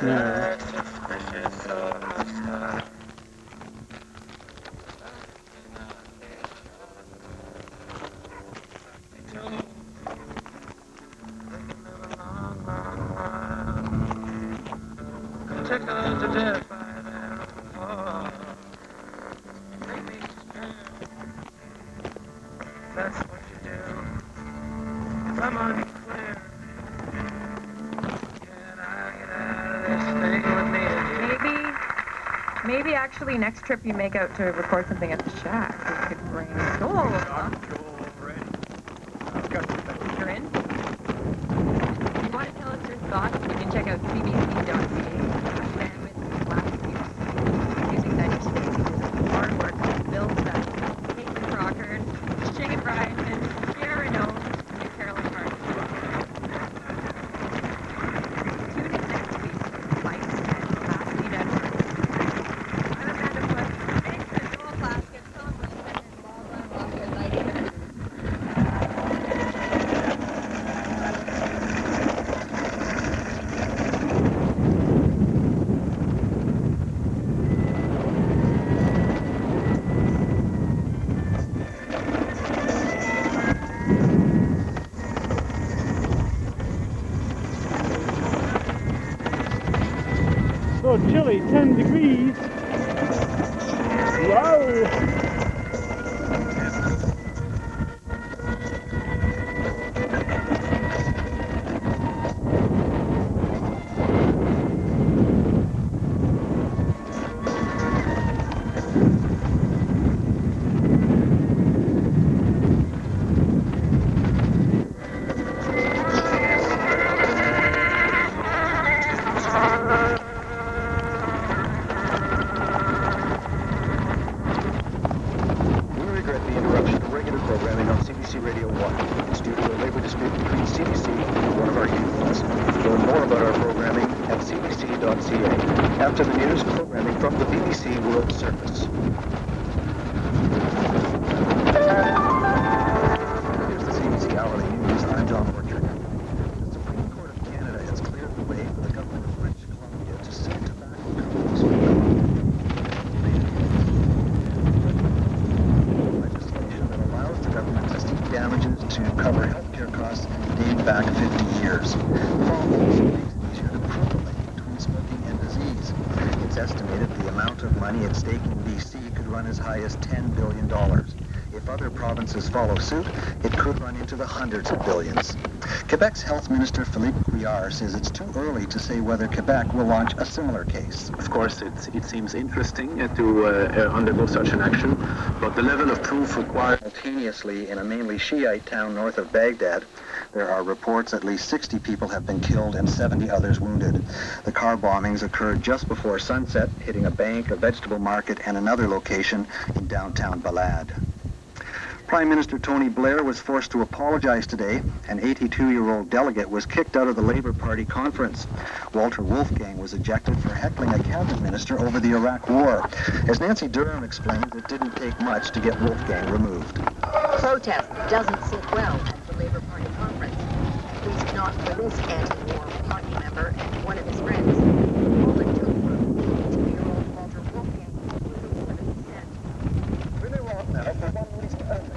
No. That's what you do. If I'm unclear, can I get out of this thing with me? Maybe actually next trip you make out to record something at the shack, you could bring Joel. You're in? If you want to tell us your thoughts, you can check out cbc.ca. Bandwidth last week's music digest. Hard work. Bill Seth, Caitlin Crockard, Shane Bryan, Sierra Renault, and Carolyn Martin. Tune in next week for Lights and Capacity Network. I'm Amanda Foot. Thanks to Joel Plaskett, Tom Richmond, and Barbara Walker-Lighting. So chilly, 10 degrees. Wow. Programming on CBC Radio 1. It's due to a labor dispute between CBC and one of our unions. Learn more about our programming at cbc.ca. After the news, programming from the BBC World Service. Here's the CBC Hourly News. I'm John Orchard. The Supreme Court of Canada has cleared the way for the government of British Columbia to sue tobacco companies for government to seek damages to cover healthcare costs dating back 50 years. The law also makes it easier to prove a link between smoking and disease. It's estimated the amount of money at stake in BC could run as high as $10 billion. If other provinces follow suit, it could run into the hundreds of billions. Quebec's Health Minister Philippe Couillard says it's too early to say whether Quebec will launch a similar case. Of course, it seems interesting to undergo such an action, but the level of proof required... Simultaneously, in a mainly Shiite town north of Baghdad, there are reports at least 60 people have been killed and 70 others wounded. The car bombings occurred just before sunset, hitting a bank, a vegetable market, and another location in downtown Balad. Prime Minister Tony Blair was forced to apologize today. An 82-year-old delegate was kicked out of the Labour Party conference. Walter Wolfgang was ejected for heckling a cabinet minister over the Iraq War. As Nancy Durham explained, it didn't take much to get Wolfgang removed. Protest doesn't sit well at the Labour Party conference, at least not for this anti-war party member and one of his friends. All it took for 82-year-old Walter Wolfgang to do what he said. Really wrong now for one week only.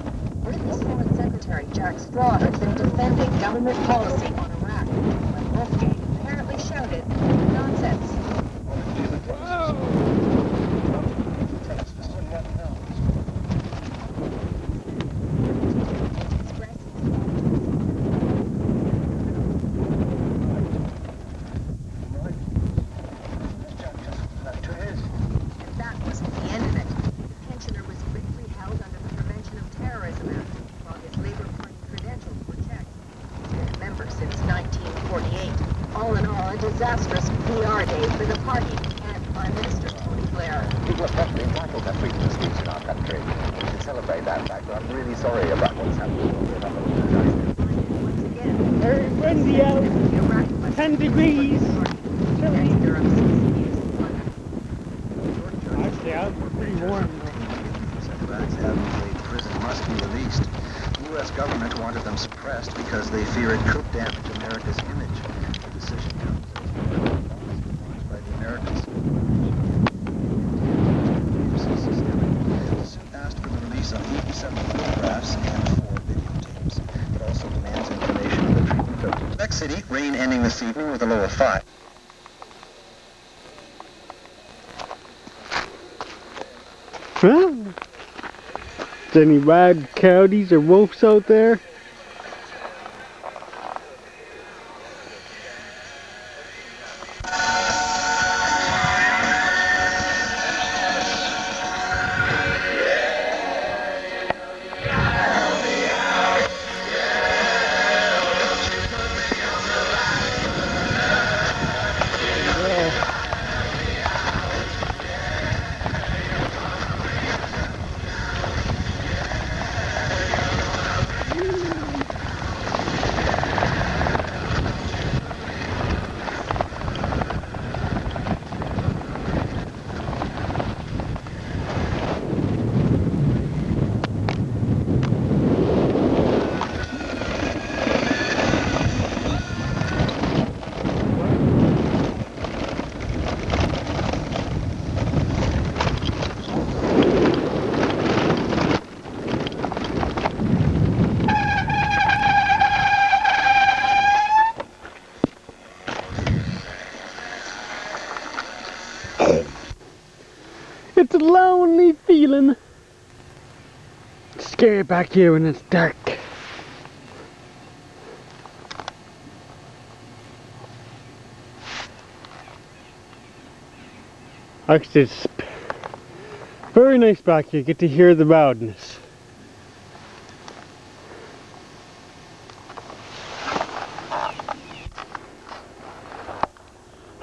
Britain's Foreign Secretary Jack Straw has been defending government policy on Iraq, when Wolfgang apparently shouted nonsense. Disastrous PR day for the party and Prime Minister Tony Blair. People are properly entitled to freedom of speech in our country. We should celebrate that fact, but I'm really sorry about what's happening. Once again, Very windy out. 10 degrees. Chilly. Actually, out pretty warm. Setbacks advocate prison must be released. The U.S. government wanted them suppressed because they fear it could damage America's image. The decision comes as The suit asked for the release of 87 photographs and 4 videotapes. It also demands information on the treatment of Quebec City. Rain ending this evening with a low of 5. Huh? Is there any wild coyotes or wolves out there? It's a lonely feeling. It's scary back here when it's dark. Actually, it's very nice back here. You get to hear the loudness.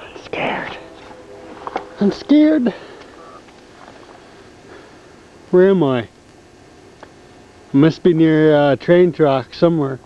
I'm scared. I'm scared. Where am I? I must be near a train track somewhere.